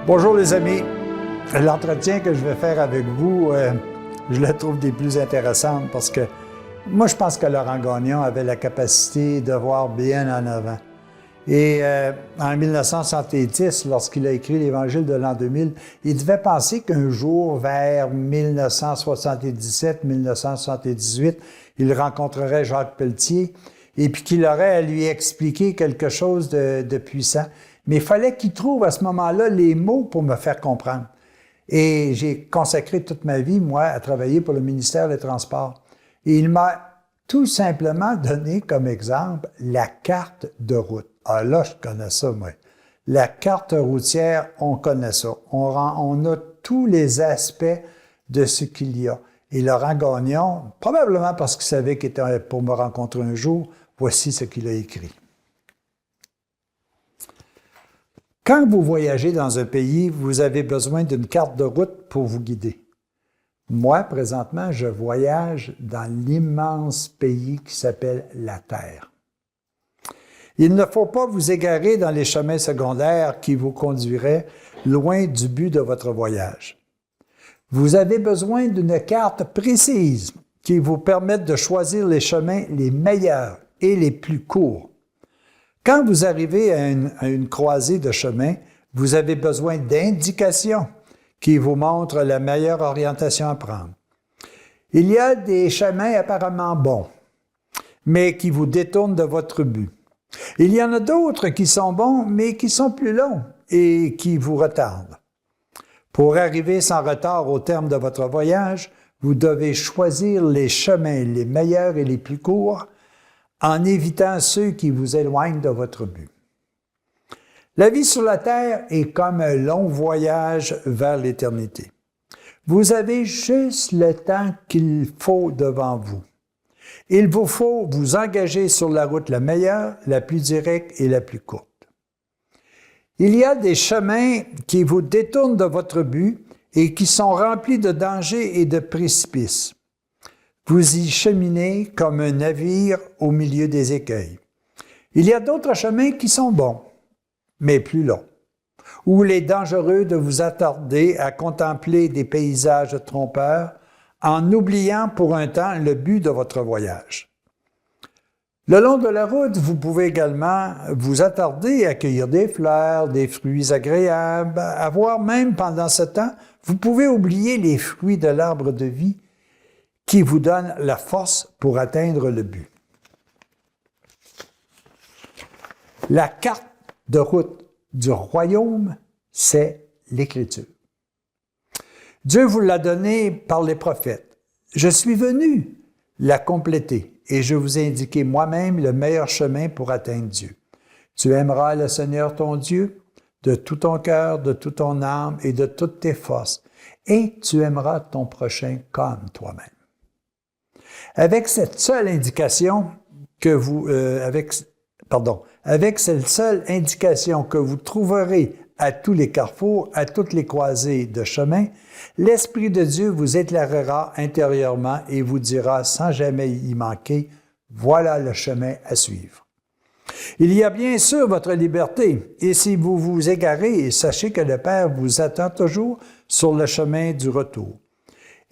Bonjour les amis. L'entretien que je vais faire avec vous, je le trouve des plus intéressantes parce que moi je pense que Laurent Gagnon avait la capacité de voir bien en avant. Et en 1970, lorsqu'il a écrit l'Évangile de l'an 2000, il devait penser qu'un jour, vers 1977-1978, il rencontrerait Jacques Pelletier et puis qu'il aurait à lui expliquer quelque chose de puissant. Mais il fallait qu'il trouve à ce moment-là les mots pour me faire comprendre. Et j'ai consacré toute ma vie, moi, à travailler pour le ministère des Transports. Et il m'a tout simplement donné comme exemple la carte de route. Ah là, je connais ça, moi. La carte routière, on connaît ça. On a tous les aspects de ce qu'il y a. Et Laurent Gagnon, probablement parce qu'il savait qu'il était pour me rencontrer un jour, voici ce qu'il a écrit. Quand vous voyagez dans un pays, vous avez besoin d'une carte de route pour vous guider. Moi, présentement, je voyage dans l'immense pays qui s'appelle la Terre. Il ne faut pas vous égarer dans les chemins secondaires qui vous conduiraient loin du but de votre voyage. Vous avez besoin d'une carte précise qui vous permette de choisir les chemins les meilleurs et les plus courts. Quand vous arrivez à une croisée de chemin, vous avez besoin d'indications qui vous montrent la meilleure orientation à prendre. Il y a des chemins apparemment bons, mais qui vous détournent de votre but. Il y en a d'autres qui sont bons, mais qui sont plus longs et qui vous retardent. Pour arriver sans retard au terme de votre voyage, vous devez choisir les chemins les meilleurs et les plus courts en évitant ceux qui vous éloignent de votre but. La vie sur la Terre est comme un long voyage vers l'éternité. Vous avez juste le temps qu'il faut devant vous. Il vous faut vous engager sur la route la meilleure, la plus directe et la plus courte. Il y a des chemins qui vous détournent de votre but et qui sont remplis de dangers et de précipices. Vous y cheminez comme un navire au milieu des écueils. Il y a d'autres chemins qui sont bons, mais plus longs, où il est dangereux de vous attarder à contempler des paysages trompeurs en oubliant pour un temps le but de votre voyage. Le long de la route, vous pouvez également vous attarder à cueillir des fleurs, des fruits agréables, à voir même pendant ce temps, vous pouvez oublier les fruits de l'arbre de vie qui vous donne la force pour atteindre le but. La carte de route du royaume, c'est l'Écriture. Dieu vous l'a donnée par les prophètes. Je suis venu la compléter et je vous ai indiqué moi-même le meilleur chemin pour atteindre Dieu. Tu aimeras le Seigneur ton Dieu de tout ton cœur, de toute ton âme et de toutes tes forces, et tu aimeras ton prochain comme toi-même. Avec cette seule indication que avec cette seule indication que vous trouverez à tous les carrefours, à toutes les croisées de chemin, l'Esprit de Dieu vous éclairera intérieurement et vous dira sans jamais y manquer, voilà le chemin à suivre. Il y a bien sûr votre liberté, et si vous vous égarez, sachez que le Père vous attend toujours sur le chemin du retour,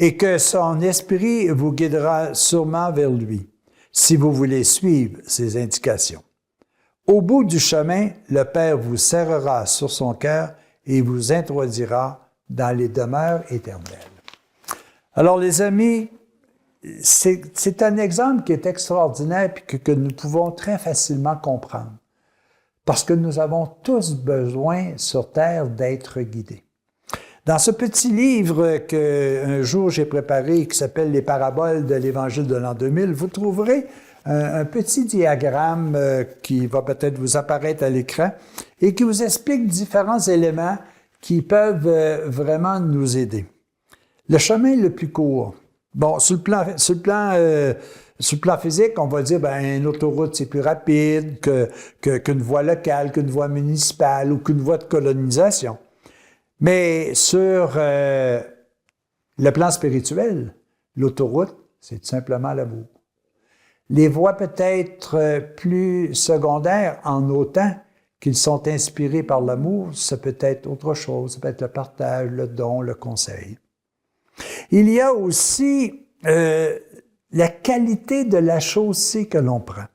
et que son esprit vous guidera sûrement vers lui, si vous voulez suivre ses indications. Au bout du chemin, le Père vous serrera sur son cœur et vous introduira dans les demeures éternelles. Alors les amis, c'est un exemple qui est extraordinaire et que nous pouvons très facilement comprendre, parce que nous avons tous besoin sur Terre d'être guidés. Dans ce petit livre qu'un jour j'ai préparé qui s'appelle « Les paraboles de l'Évangile de l'an 2000 », vous trouverez un petit diagramme qui va peut-être vous apparaître à l'écran et qui vous explique différents éléments qui peuvent vraiment nous aider. Le chemin le plus court. Bon, sur le plan physique, on va dire une autoroute, c'est plus rapide qu'une voie locale, qu'une voie municipale ou qu'une voie de colonisation. Mais sur le plan spirituel, l'autoroute, c'est tout simplement l'amour. Les voies peut-être plus secondaires en autant qu'ils sont inspirés par l'amour, ça peut être autre chose, ça peut être le partage, le don, le conseil. Il y a aussi la qualité de la chaussée que l'on prend.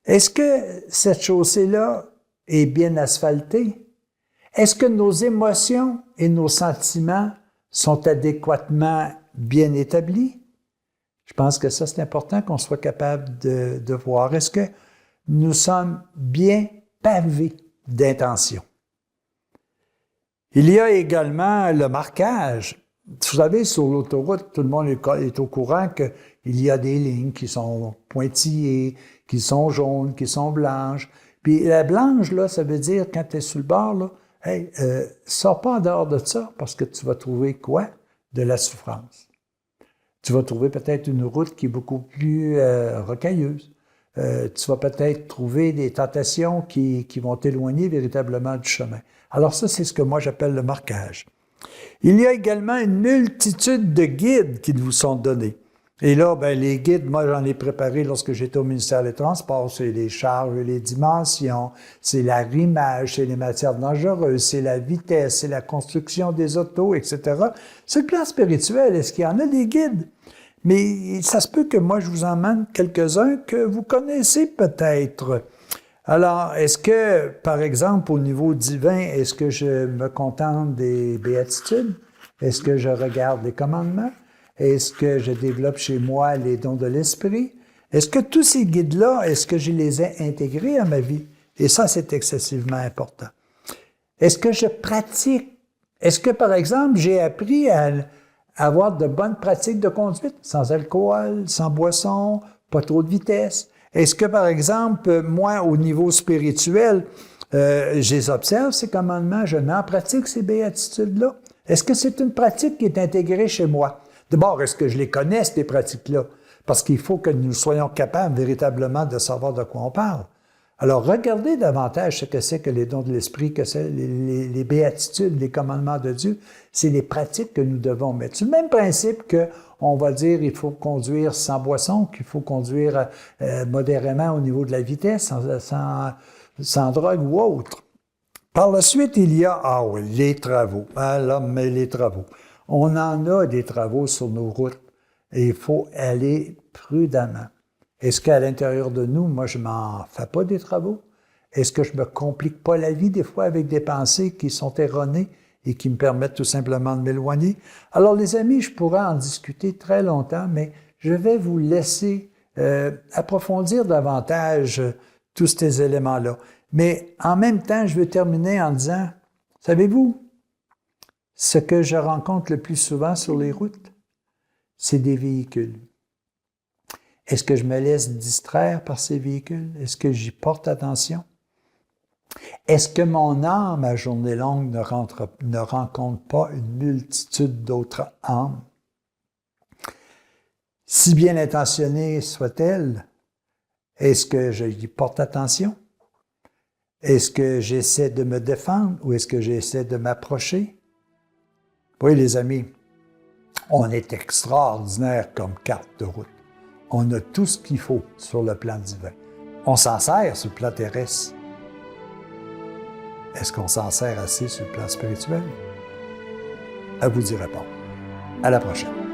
Est-ce que cette chaussée-là est bien asphaltée? Est-ce que nos émotions et nos sentiments sont adéquatement bien établis? Je pense que ça, c'est important qu'on soit capable de voir. Est-ce que nous sommes bien pavés d'intention? Il y a également le marquage. Vous savez, sur l'autoroute, tout le monde est au courant qu'il y a des lignes qui sont pointillées, qui sont jaunes, qui sont blanches. Puis la blanche, là, ça veut dire, quand tu es sur le bord, là, hey, sors pas en dehors de ça, parce que tu vas trouver quoi? De la souffrance. Tu vas trouver peut-être une route qui est beaucoup plus rocailleuse. Tu vas peut-être trouver des tentations qui vont t'éloigner véritablement du chemin. Alors ça, c'est ce que moi j'appelle le marquage. Il y a également une multitude de guides qui vous sont donnés. Et là, ben, les guides, moi, j'en ai préparé lorsque j'étais au ministère des Transports. C'est les charges et les dimensions, c'est l'arrimage, c'est les matières dangereuses, c'est la vitesse, c'est la construction des autos, etc. Sur le plan spirituel, est-ce qu'il y en a des guides? Mais ça se peut que moi, je vous emmène quelques-uns que vous connaissez peut-être. Alors, est-ce que, par exemple, au niveau divin, est-ce que je me contente des béatitudes? Est-ce que je regarde les commandements? Est-ce que je développe chez moi les dons de l'esprit? Est-ce que tous ces guides-là, est-ce que je les ai intégrés à ma vie? Et ça, c'est excessivement important. Est-ce que je pratique? Est-ce que, par exemple, j'ai appris à avoir de bonnes pratiques de conduite, sans alcool, sans boisson, pas trop de vitesse? Est-ce que, par exemple, moi, au niveau spirituel, je les observe, ces commandements, je mets en pratique ces béatitudes-là? Est-ce que c'est une pratique qui est intégrée chez moi? D'abord, est-ce que je les connais, ces pratiques-là? Parce qu'il faut que nous soyons capables véritablement de savoir de quoi on parle. Alors, regardez davantage ce que c'est que les dons de l'esprit, que c'est les béatitudes, les commandements de Dieu. C'est les pratiques que nous devons mettre. C'est le même principe qu'on va dire il faut conduire sans boisson, qu'il faut conduire modérément au niveau de la vitesse, sans drogue ou autre. Par la suite, il y a, les travaux. Alors, mais les travaux. On en a des travaux sur nos routes et il faut aller prudemment. Est-ce qu'à l'intérieur de nous, moi, je m'en fais pas des travaux? Est-ce que je me complique pas la vie des fois avec des pensées qui sont erronées et qui me permettent tout simplement de m'éloigner? Alors, les amis, je pourrais en discuter très longtemps, mais je vais vous laisser approfondir davantage tous ces éléments-là. Mais en même temps, je veux terminer en disant, savez-vous, ce que je rencontre le plus souvent sur les routes, c'est des véhicules. Est-ce que je me laisse distraire par ces véhicules? Est-ce que j'y porte attention? Est-ce que mon âme, à journée longue, ne rencontre pas une multitude d'autres âmes? Si bien intentionnée soit-elle, est-ce que j'y porte attention? Est-ce que j'essaie de me défendre ou est-ce que j'essaie de m'approcher? Oui, les amis, on est extraordinaire comme carte de route. On a tout ce qu'il faut sur le plan divin. On s'en sert sur le plan terrestre. Est-ce qu'on s'en sert assez sur le plan spirituel? À vous d'y répondre. À la prochaine.